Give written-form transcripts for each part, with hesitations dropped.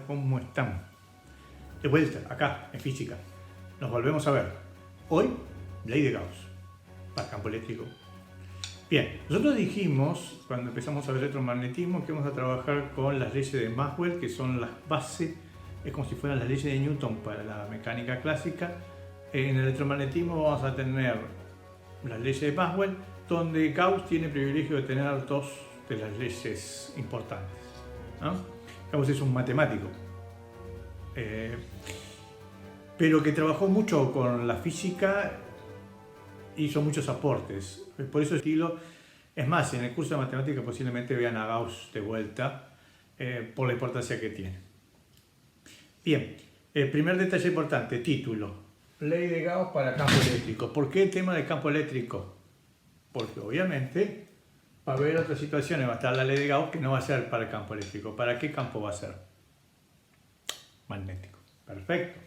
¿cómo están? De vuelta, acá, en física. Nos volvemos a ver. Hoy, ley de Gauss, para campo eléctrico. Bien, nosotros dijimos, cuando empezamos a ver electromagnetismo, que vamos a trabajar con las leyes de Maxwell, que son las bases, es como si fueran las leyes de Newton para la mecánica clásica. En el electromagnetismo vamos a tener las leyes de Maxwell, donde Gauss tiene el privilegio de tener dos de las leyes importantes, ¿no? Gauss es un matemático, pero que trabajó mucho con la física, hizo muchos aportes. Por eso estilo, es más, en el curso de matemática posiblemente vean a Gauss de vuelta, por la importancia que tiene. Bien, el primer detalle importante, título. Ley de Gauss para campo eléctrico. ¿Por qué el tema del campo eléctrico? Porque obviamente va a haber otras situaciones, va a estar la ley de Gauss que no va a ser para el campo eléctrico. ¿Para qué campo va a ser? Magnético. Perfecto.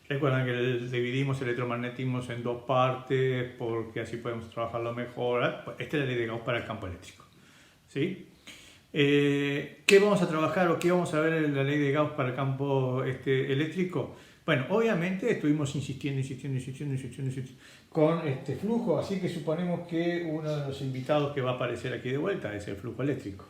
Recuerdan que dividimos el electromagnetismo en dos partes porque así podemos trabajarlo mejor. Esta es la ley de Gauss para el campo eléctrico, ¿sí? ¿Qué vamos a trabajar o qué vamos a ver en la ley de Gauss para el campo eléctrico? Bueno, obviamente estuvimos insistiendo con este flujo, así que suponemos que uno de los invitados que va a aparecer aquí de vuelta es el flujo eléctrico.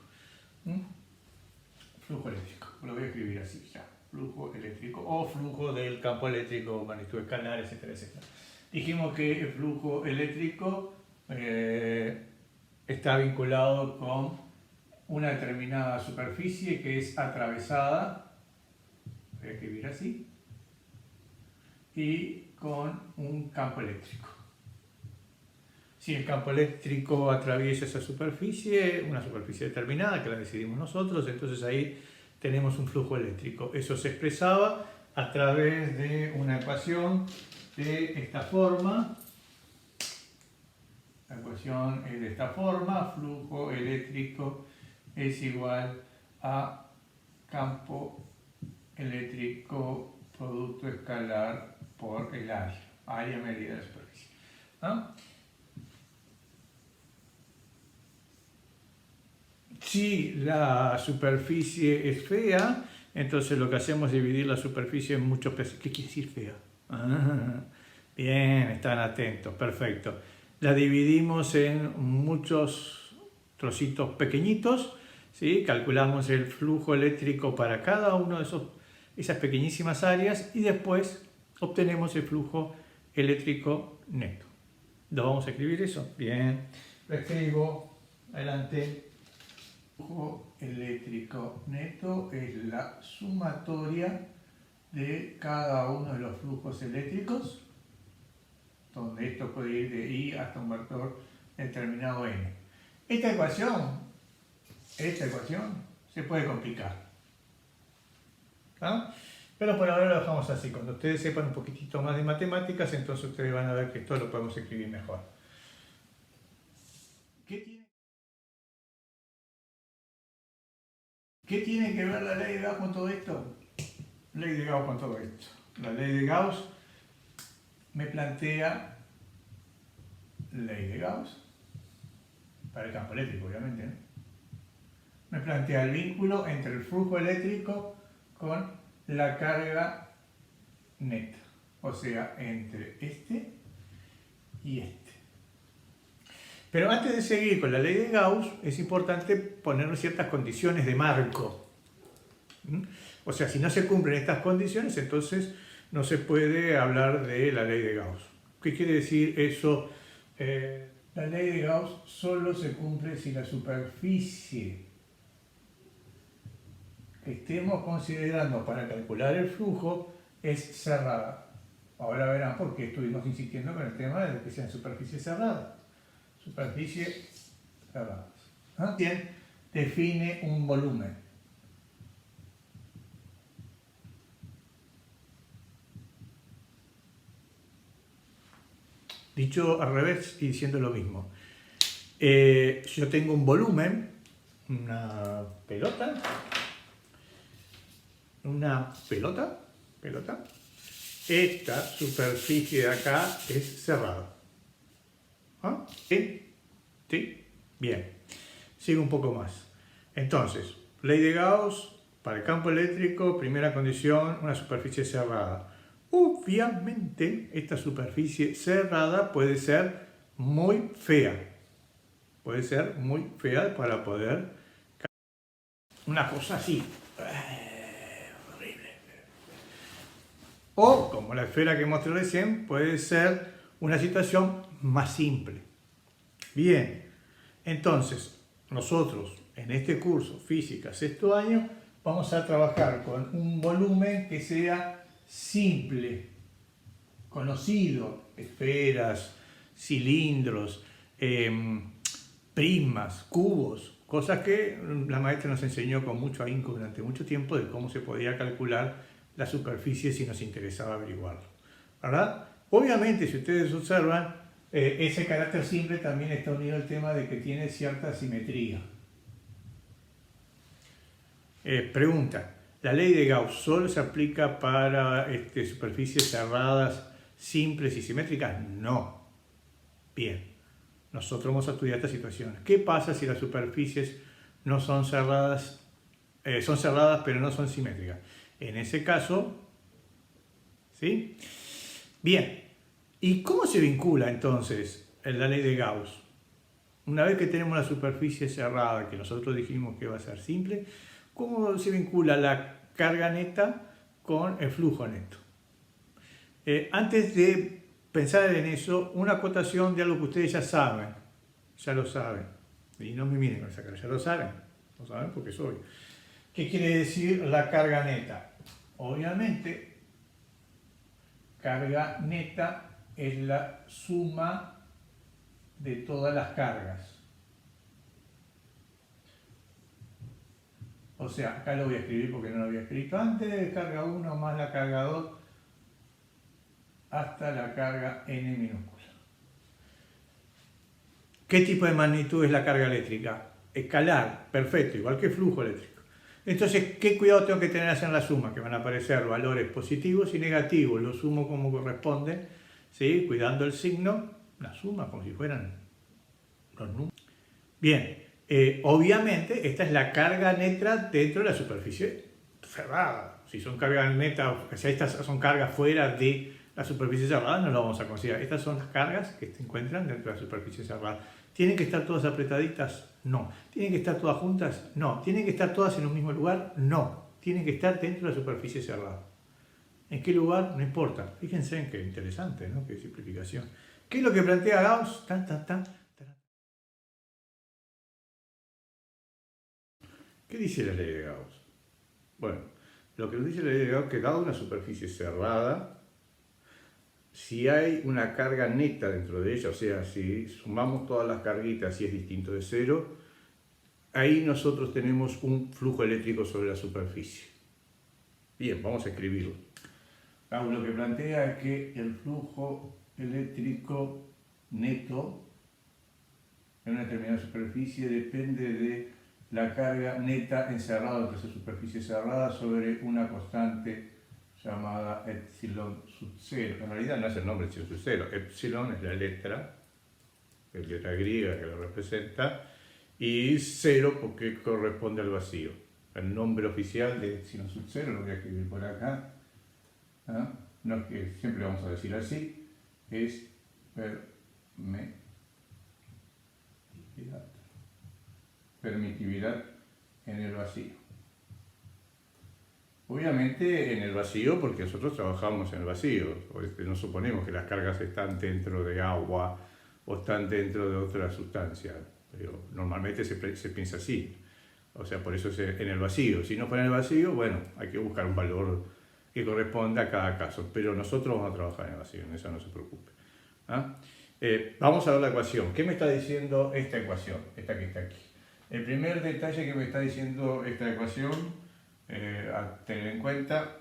Flujo eléctrico, lo voy a escribir así ya. Flujo eléctrico o flujo del campo eléctrico, magnitud escalar, etcétera, etcétera. Dijimos que el flujo eléctrico está vinculado con una determinada superficie que es atravesada, voy a escribir así, y con un campo eléctrico. Si el campo eléctrico atraviesa esa superficie, una superficie determinada que la decidimos nosotros, entonces ahí tenemos un flujo eléctrico. Eso se expresaba a través de una ecuación de esta forma. La ecuación es de esta forma: flujo eléctrico es igual a campo eléctrico producto escalar por el área medida de la superficie, ¿no? Si la superficie es fea, entonces lo que hacemos es dividir la superficie en muchos pedazos. ¿Qué quiere decir fea? Bien, están atentos, perfecto. La dividimos en muchos trocitos pequeñitos, ¿sí? Calculamos el flujo eléctrico para cada uno de esas pequeñísimas áreas y después obtenemos el flujo eléctrico neto. ¿Lo vamos a escribir eso? Bien, lo escribo, adelante. Flujo eléctrico neto es la sumatoria de cada uno de los flujos eléctricos, donde esto puede ir de I hasta un vector determinado n. Esta ecuación se puede complicar, ¿no? Pero por ahora lo dejamos así. Cuando ustedes sepan un poquitito más de matemáticas, entonces ustedes van a ver que esto lo podemos escribir mejor. ¿Qué tiene que ver la ley de Gauss con todo esto? Ley de Gauss con todo esto. La ley de Gauss me plantea ley de Gauss para el campo eléctrico, obviamente, ¿no? Me plantea el vínculo entre el flujo eléctrico con la carga neta, o sea, entre este y este. Pero antes de seguir con la ley de Gauss, es importante poner ciertas condiciones de marco. O sea, si no se cumplen estas condiciones, entonces no se puede hablar de la ley de Gauss. ¿Qué quiere decir eso? La ley de Gauss solo se cumple si la superficie que estemos considerando para calcular el flujo es cerrada. Ahora verán por qué estuvimos insistiendo con el tema de que sean superficies cerradas. Superficie cerrada. ¿Quién define un volumen? Dicho al revés y diciendo lo mismo. Yo tengo un volumen, una pelota. Esta superficie de acá es cerrada. ¿Ah? ¿Sí? ¿Sí? Bien. Sigo un poco más. Entonces, ley de Gauss, Para el campo eléctrico, primera condición, una superficie cerrada. Obviamente, esta superficie cerrada puede ser muy fea. Puede ser muy fea para poder... Una cosa así. Horrible. O, como la esfera que mostré recién, puede ser una situación más simple. Bien, entonces, nosotros en este curso, Física, sexto año, vamos a trabajar con un volumen que sea simple, conocido, esferas, cilindros, prismas, cubos, cosas que la maestra nos enseñó con mucho ahínco durante mucho tiempo de cómo se podía calcular la superficie si nos interesaba averiguarlo, ¿verdad? Obviamente, si ustedes observan, ese carácter simple también está unido al tema de que tiene cierta simetría. Pregunta, ¿la ley de Gauss solo se aplica para superficies cerradas, simples y simétricas? No. Bien, nosotros vamos a estudiar esta situación. ¿Qué pasa si las superficies no son cerradas, son cerradas pero no son simétricas? En ese caso, ¿sí? Bien, ¿y cómo se vincula entonces la ley de Gauss? Una vez que tenemos la superficie cerrada, que nosotros dijimos que va a ser simple, ¿cómo se vincula la carga neta con el flujo neto? Antes de pensar en eso, una acotación de algo que ustedes ya saben, ya lo saben, y no me miren con esa cara, ya lo saben porque es obvio. ¿Qué quiere decir la carga neta? Obviamente, carga neta es la suma de todas las cargas. O sea, acá lo voy a escribir porque no lo había escrito antes, carga 1 más la carga 2 hasta la carga n minúscula. ¿Qué tipo de magnitud es la carga eléctrica? Escalar, perfecto, igual que flujo eléctrico. Entonces, ¿qué cuidado tengo que tener hacer la suma? Que van a aparecer valores positivos y negativos, lo sumo como corresponde, ¿sí? Cuidando el signo, la suma como si fueran los números. Bien, obviamente esta es la carga neta dentro de la superficie cerrada. Si son cargas netas, o sea, estas son cargas fuera de la superficie cerrada, no lo vamos a considerar. Estas son las cargas que se encuentran dentro de la superficie cerrada. ¿Tienen que estar todas apretaditas? No. ¿Tienen que estar todas juntas? No. ¿Tienen que estar todas en un mismo lugar? No. Tienen que estar dentro de la superficie cerrada. ¿En qué lugar? No importa. Fíjense en qué interesante, ¿no? Qué simplificación. ¿Qué es lo que plantea Gauss? ¿Qué dice la ley de Gauss? Bueno, lo que nos dice la ley de Gauss es que dado una superficie cerrada, si hay una carga neta dentro de ella, o sea, si sumamos todas las carguitas y es distinto de cero, ahí nosotros tenemos un flujo eléctrico sobre la superficie. Bien, vamos a escribirlo. Gauss lo que plantea es que el flujo eléctrico neto en una determinada superficie depende de la carga neta encerrada entre esa superficie cerrada sobre una constante llamada epsilon sub 0. En realidad no es el nombre epsilon sub 0. Epsilon es la letra griega que lo representa, y 0 porque corresponde al vacío. El nombre oficial de epsilon sub 0 lo voy a escribir por acá. No es que siempre vamos a decir así, es permitividad en el vacío. Obviamente en el vacío porque nosotros trabajamos en el vacío, no suponemos que las cargas están dentro de agua o están dentro de otra sustancia, pero normalmente se piensa así, o sea, por eso es en el vacío. Si no fuera en el vacío, bueno, hay que buscar un valor que corresponda a cada caso, pero nosotros vamos a trabajar en el vacío, en eso no se preocupe. Vamos a ver la ecuación. ¿Qué me está diciendo esta ecuación? Esta que está aquí. El primer detalle que me está diciendo esta ecuación, a tener en cuenta,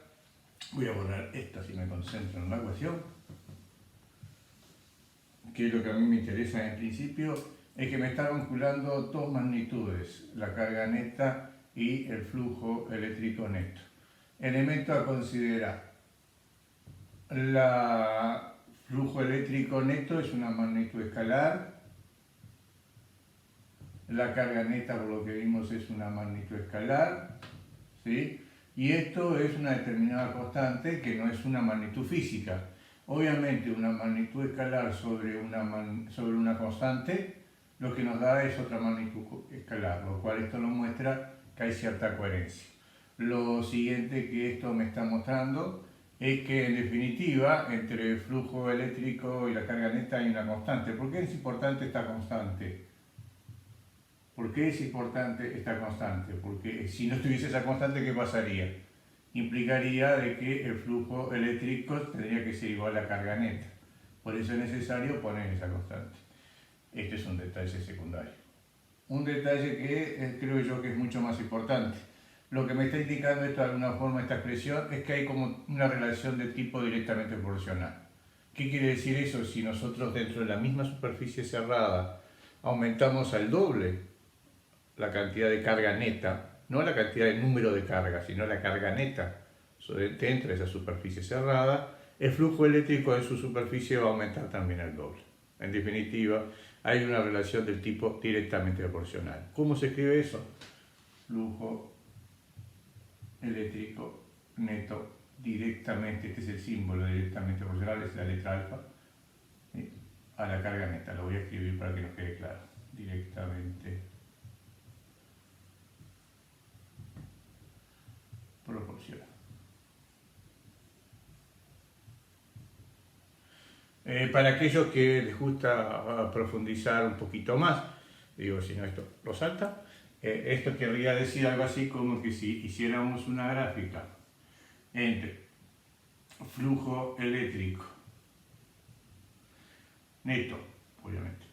voy a borrar esta si me concentro en la ecuación, que es lo que a mí me interesa en principio, es que me está vinculando dos magnitudes, la carga neta y el flujo eléctrico neto. Elemento a considerar: el flujo eléctrico neto es una magnitud escalar, la carga neta, por lo que vimos, es una magnitud escalar, ¿sí? Y esto es una determinada constante que no es una magnitud física. Obviamente una magnitud escalar sobre una constante lo que nos da es otra magnitud escalar, lo cual esto nos muestra que hay cierta coherencia. Lo siguiente que esto me está mostrando es que en definitiva entre el flujo eléctrico y la carga neta hay una constante. ¿Por qué es importante esta constante? ¿Por qué es importante esta constante? Porque si no estuviese esa constante, ¿qué pasaría? Implicaría de que el flujo eléctrico tendría que ser igual a la carga neta. Por eso es necesario poner esa constante. Este es un detalle secundario. Un detalle que creo yo que es mucho más importante. Lo que me está indicando esto de alguna forma, esta expresión, es que hay como una relación de tipo directamente proporcional. ¿Qué quiere decir eso? Si nosotros dentro de la misma superficie cerrada aumentamos al doble la cantidad de carga neta, no la cantidad de número de cargas, sino la carga neta dentro de esa superficie cerrada, el flujo eléctrico de su superficie va a aumentar también al doble. En definitiva, hay una relación del tipo directamente proporcional. ¿Cómo se escribe eso? Flujo eléctrico neto directamente, este es el símbolo directamente proporcional, es la letra alfa, ¿sí? A la carga neta. Lo voy a escribir para que nos quede claro. Directamente proporcional. Para aquellos que les gusta profundizar un poquito más, digo, si no esto lo salta, esto querría decir algo así como que si hiciéramos una gráfica entre flujo eléctrico neto, obviamente,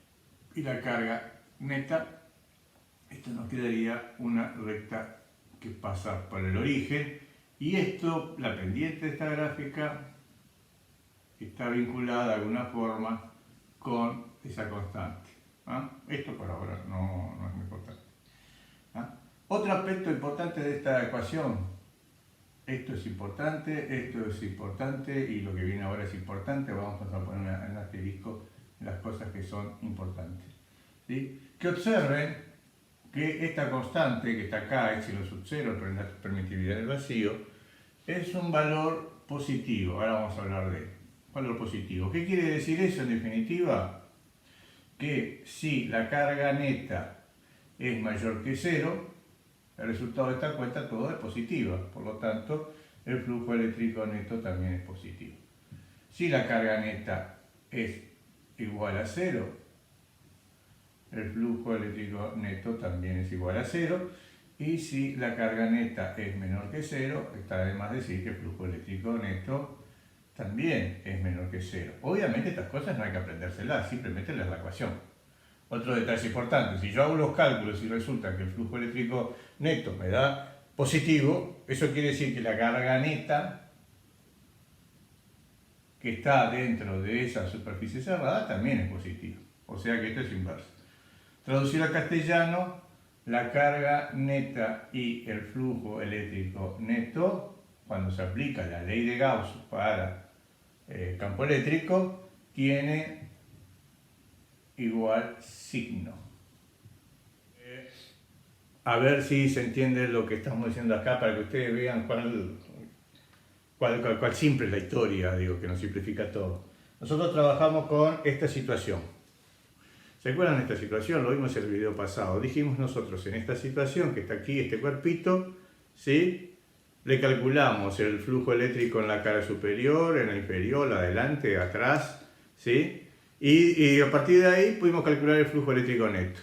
y la carga neta, esto nos quedaría una recta que pasa por el origen, y esto, la pendiente de esta gráfica, está vinculada de alguna forma con esa constante. Esto por ahora no es muy importante. Otro aspecto importante de esta ecuación, esto es importante y lo que viene ahora es importante, vamos a poner en asterisco las cosas que son importantes. ¿Sí? Que observen que esta constante que está acá, epsilon sub 0, la permitividad del vacío, es un valor positivo. Ahora vamos a hablar de él. Valor positivo. ¿Qué quiere decir eso en definitiva? Que si la carga neta es mayor que 0, el resultado de esta cuenta todo es positiva. Por lo tanto, el flujo eléctrico neto también es positivo. Si la carga neta es igual a 0, el flujo eléctrico neto también es igual a 0. Y si la carga neta es menor que 0, está de más decir que el flujo eléctrico neto también es menor que 0. Obviamente estas cosas no hay que aprendérselas, simplemente la ecuación. Otro detalle importante, si yo hago los cálculos y resulta que el flujo eléctrico neto me da positivo, eso quiere decir que la carga neta que está dentro de esa superficie cerrada también es positiva. O sea que esto es inverso. Traducido al castellano, la carga neta y el flujo eléctrico neto, cuando se aplica la ley de Gauss para campo eléctrico, tiene igual signo. A ver si se entiende lo que estamos diciendo acá para que ustedes vean cuál simple es la historia, digo, que nos simplifica todo. Nosotros trabajamos con esta situación. ¿Se acuerdan de esta situación? Lo vimos en el video pasado. Dijimos nosotros en esta situación que está aquí, este cuerpito, ¿sí? Le calculamos el flujo eléctrico en la cara superior, en la inferior, adelante, atrás, ¿sí? Y a partir de ahí pudimos calcular el flujo eléctrico neto.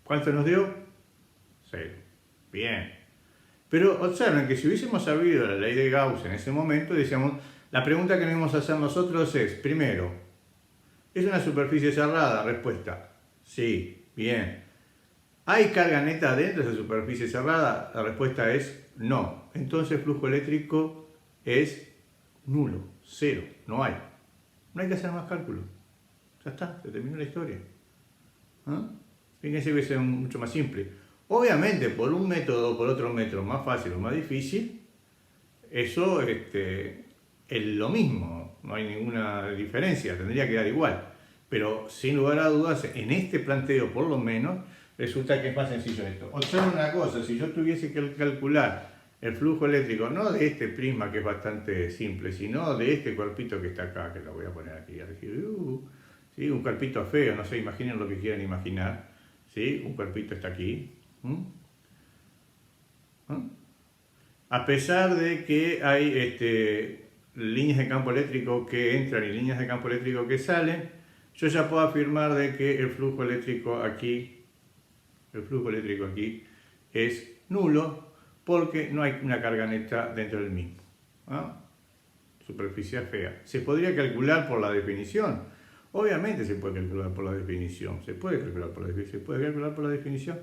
¿Cuánto nos dio? 0. Bien. Pero observen que si hubiésemos sabido la ley de Gauss en ese momento, decíamos, la pregunta que debemos hacer nosotros es, primero, ¿es una superficie cerrada? Respuesta, sí, bien. ¿Hay carga neta dentro de esa superficie cerrada? La respuesta es no. Entonces el flujo eléctrico es nulo, 0, no hay. No hay que hacer más cálculos. Ya está, se terminó la historia. Fíjense que es mucho más simple. Obviamente, por un método o por otro método, más fácil o más difícil, eso es lo mismo, no hay ninguna diferencia, tendría que dar igual. Pero sin lugar a dudas, en este planteo por lo menos, resulta que es más sencillo esto. Observen una cosa, si yo tuviese que calcular el flujo eléctrico, no de este prisma que es bastante simple, sino de este cuerpito que está acá, que lo voy a poner aquí. ¿Sí? Un cuerpito feo, no sé, imaginen lo que quieran imaginar. ¿Sí? Un cuerpito está aquí. A pesar de que hay líneas de campo eléctrico que entran y líneas de campo eléctrico que salen, yo ya puedo afirmar de que el flujo eléctrico aquí es nulo porque no hay una carga neta dentro del mismo. Superficie fea. ¿Se podría calcular por la definición? Obviamente se puede calcular por la definición. ¿Se puede calcular por la definición?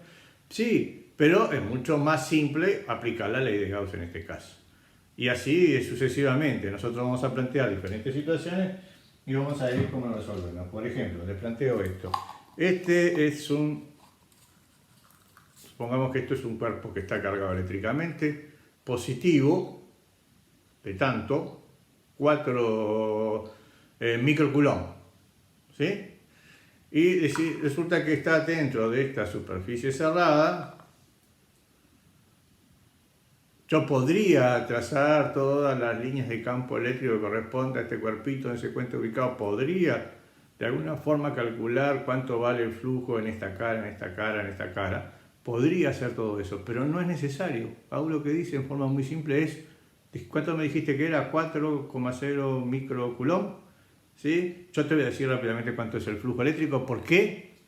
Sí, pero es mucho más simple aplicar la ley de Gauss en este caso. Y así sucesivamente. Nosotros vamos a plantear diferentes situaciones y vamos a ver cómo lo resolvemos. Por ejemplo, les planteo esto. Supongamos que esto es un cuerpo que está cargado eléctricamente, positivo, de tanto, 4 microcoulomb, ¿sí? Y resulta que está dentro de esta superficie cerrada. Yo podría trazar todas las líneas de campo eléctrico que corresponde a este cuerpito en ese cuento ubicado. Podría de alguna forma calcular cuánto vale el flujo en esta cara, en esta cara, en esta cara. Podría hacer todo eso, pero no es necesario. Paulo lo que dice en forma muy simple es, ¿cuánto me dijiste que era? 4,0 microcoulomb. ¿Sí? Yo te voy a decir rápidamente cuánto es el flujo eléctrico. ¿Por qué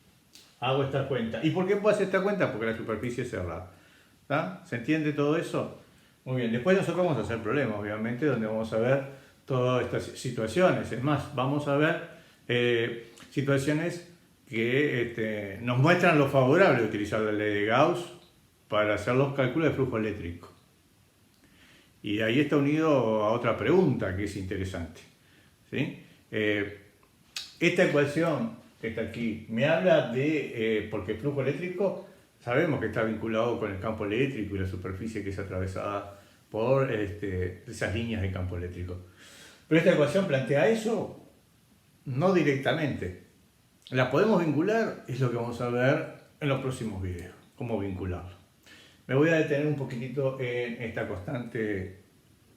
hago esta cuenta? ¿Y por qué puedo hacer esta cuenta? Porque la superficie es cerrada. ¿Está? ¿Se entiende todo eso? Muy bien. Después nosotros vamos a hacer problemas, obviamente, donde vamos a ver todas estas situaciones. Es más, vamos a ver situaciones que nos muestran lo favorable de utilizar la ley de Gauss para hacer los cálculos de flujo eléctrico. Y ahí está unido a otra pregunta que es interesante. ¿Sí? Esta ecuación que está aquí me habla de, porque el flujo eléctrico sabemos que está vinculado con el campo eléctrico y la superficie que es atravesada por esas líneas de campo eléctrico. Pero esta ecuación plantea eso no directamente. ¿La podemos vincular? Es lo que vamos a ver en los próximos videos, cómo vincularlo. Me voy a detener un poquitito en esta constante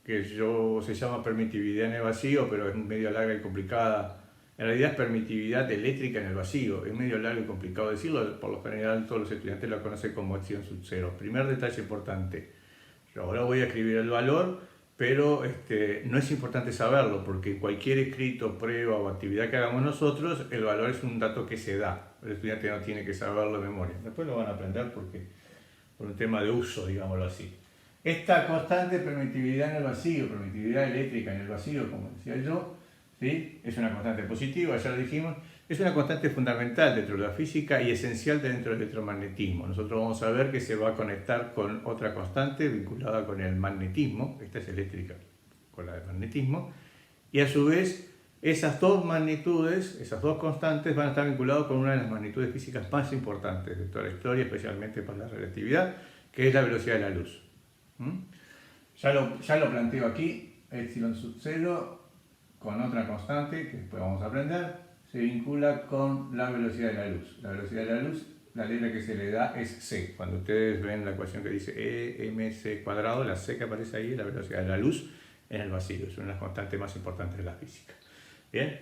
que se llama permitividad en el vacío, pero es medio larga y complicada. En realidad es permitividad eléctrica en el vacío. Es medio largo y complicado decirlo. Por lo general todos los estudiantes lo conocen como epsilon sub 0. Primer detalle importante. Yo ahora voy a escribir el valor, pero no es importante saberlo, porque cualquier escrito, prueba o actividad que hagamos nosotros, el valor es un dato que se da. El estudiante no tiene que saberlo de memoria. Después lo van a aprender por un tema de uso, digámoslo así. Esta constante permitividad en el vacío, permitividad eléctrica en el vacío, como decía yo, ¿sí? Es una constante positiva, ya lo dijimos, es una constante fundamental dentro de la física y esencial dentro del electromagnetismo. Nosotros vamos a ver que se va a conectar con otra constante vinculada con el magnetismo, esta es eléctrica con la del magnetismo, y a su vez esas dos magnitudes, esas dos constantes van a estar vinculadas con una de las magnitudes físicas más importantes de toda la historia, especialmente para la relatividad, que es la velocidad de la luz. Ya lo planteo aquí, epsilon sub 0 con otra constante que después vamos a aprender, se vincula con la velocidad de la luz. La velocidad de la luz, la letra que se le da es c. Cuando ustedes ven la ecuación que dice EmC cuadrado, la c que aparece ahí es la velocidad de la luz en el vacío. Es una de las constantes más importantes de la física. Bien.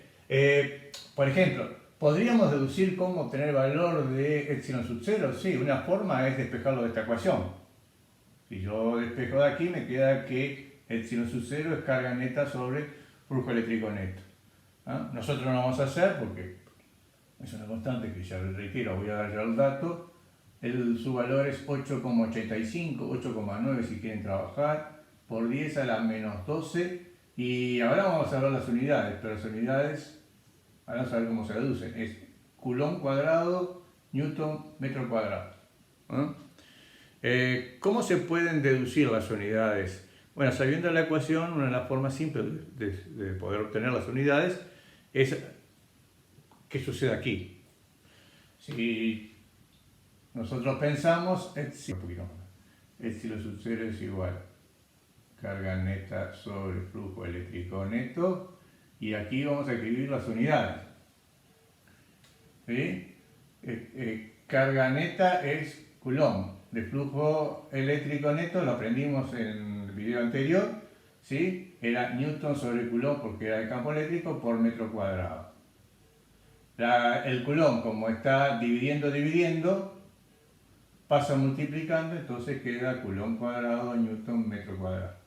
Por ejemplo, ¿podríamos deducir cómo obtener el valor de epsilon sub 0? Sí, una forma es despejarlo de esta ecuación. Si yo despejo de aquí, me queda que epsilon sub 0 es carga neta sobre flujo eléctrico neto. Nosotros no lo vamos a hacer porque es una constante que ya les reitero, voy a dar ya el dato. Su valor es 8,85, 8,9 si quieren trabajar, por 10 a la menos 12. Y ahora vamos a ver las unidades, pero las unidades, ahora vamos a ver cómo se deducen. Es coulomb cuadrado, newton, metro cuadrado. ¿Cómo se pueden deducir las unidades? Bueno, sabiendo la ecuación, una de las formas simples de poder obtener las unidades es ¿qué sucede aquí? Si nosotros pensamos, epsilon sub 0 es igual carga neta sobre flujo eléctrico neto, y aquí vamos a escribir las unidades. ¿Sí? Carga neta es coulomb. de flujo eléctrico neto, lo aprendimos en el video anterior, ¿sí? Era Newton sobre Coulomb porque era el campo eléctrico por metro cuadrado. El Coulomb, como está dividiendo, pasa multiplicando, entonces queda Coulomb cuadrado, Newton metro cuadrado.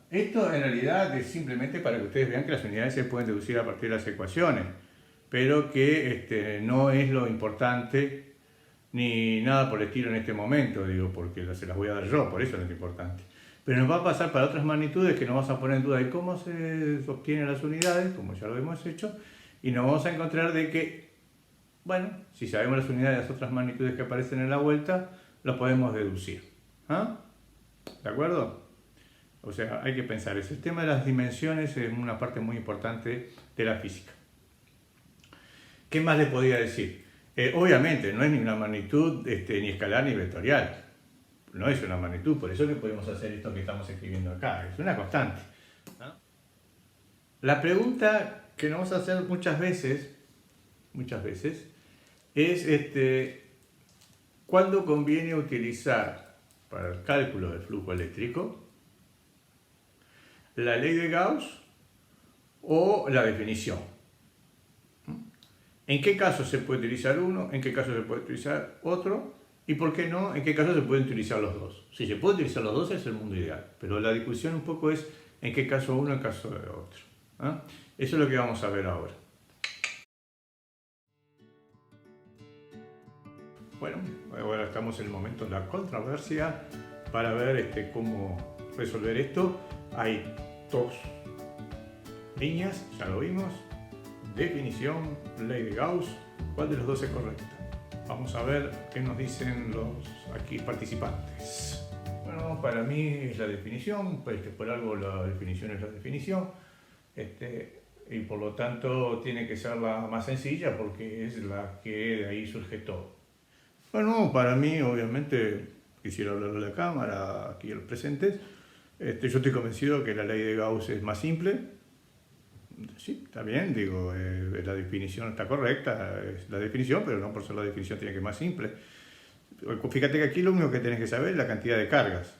Esto en realidad es simplemente para que ustedes vean que las unidades se pueden deducir a partir de las ecuaciones, pero que no es lo importante ni nada por el estilo en este momento, digo, porque se las voy a dar yo, por eso no es importante. Pero nos va a pasar para otras magnitudes que nos vamos a poner en duda de cómo se obtienen las unidades, como ya lo hemos hecho, y nos vamos a encontrar de que, bueno, si sabemos las unidades de las otras magnitudes que aparecen en la vuelta, lo podemos deducir. ¿Ah? ¿De acuerdo? O sea, hay que pensar eso. El tema de las dimensiones es una parte muy importante de la física. ¿Qué más les podría decir? Obviamente, no es ni una magnitud ni escalar ni vectorial. No es una magnitud, por eso que podemos hacer esto que estamos escribiendo acá. Es una constante, ¿no? La pregunta que nos vamos a hacer muchas veces, es ¿cuándo conviene utilizar para el cálculo del flujo eléctrico la ley de Gauss o la definición? ¿En qué caso se puede utilizar uno? ¿En qué caso se puede utilizar otro? ¿Y por qué no? ¿En qué caso se pueden utilizar los dos? Si se puede utilizar los dos es el mundo ideal, pero la discusión un poco es en qué caso uno, en caso de otro. ¿Ah? Eso es lo que vamos a ver ahora. Bueno, ahora estamos en el momento de la controversia para ver cómo resolver esto. Hay dos líneas, ya lo vimos. Definición, ley de Gauss, ¿cuál de los dos es correcta? Vamos a ver qué nos dicen los aquí participantes. Bueno, para mí es la definición, pues por algo la definición es la definición, y por lo tanto tiene que ser la más sencilla porque es la que de ahí surge todo. Bueno, para mí obviamente, quisiera hablar a la cámara, aquí a los presentes, yo estoy convencido que la ley de Gauss es más simple. Sí, está bien, digo, la definición está correcta, es la definición, pero no por ser la definición tiene que ser más simple. Fíjate que aquí lo único que tenés que saber es la cantidad de cargas.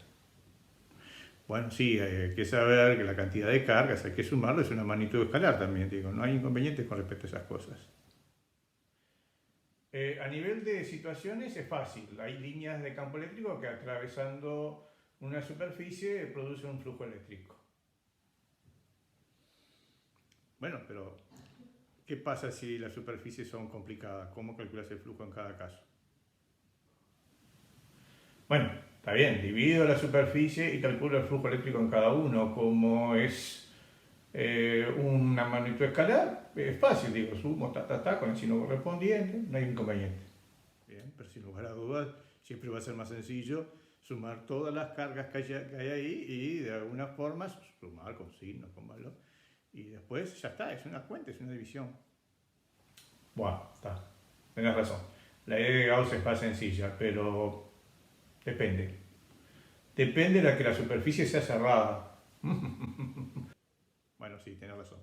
Bueno, sí, hay que saber que la cantidad de cargas hay que sumarlo, es una magnitud escalar también, digo, no hay inconvenientes con respecto a esas cosas. A nivel de situaciones es fácil, hay líneas de campo eléctrico que atravesando una superficie producen un flujo eléctrico. Bueno, pero ¿qué pasa si las superficies son complicadas? ¿Cómo calculas el flujo en cada caso? Bueno, está bien, divido la superficie y calculo el flujo eléctrico en cada uno. Como es una magnitud escalar, es fácil, digo, sumo, con el signo correspondiente, no hay inconveniente. Bien, pero sin lugar a dudas, siempre va a ser más sencillo sumar todas las cargas que hay ahí y de alguna forma sumar con signo, con valor. Y después ya está, es una cuenta, es una división. Bueno, está, tenés razón. La idea de Gauss es más sencilla, pero depende. Depende de que la superficie sea cerrada. Bueno, sí, tenés razón.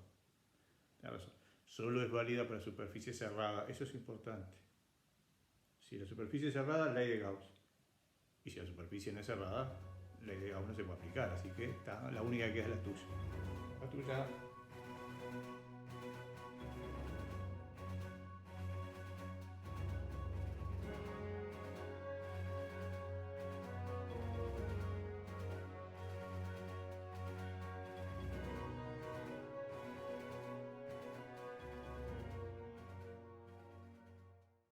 Solo es válida para superficie cerrada, eso es importante. Si la superficie es cerrada, ley de Gauss. Y si la superficie no es cerrada, ley de Gauss no se puede aplicar, así que está, la única que queda es la tuya. La tuya.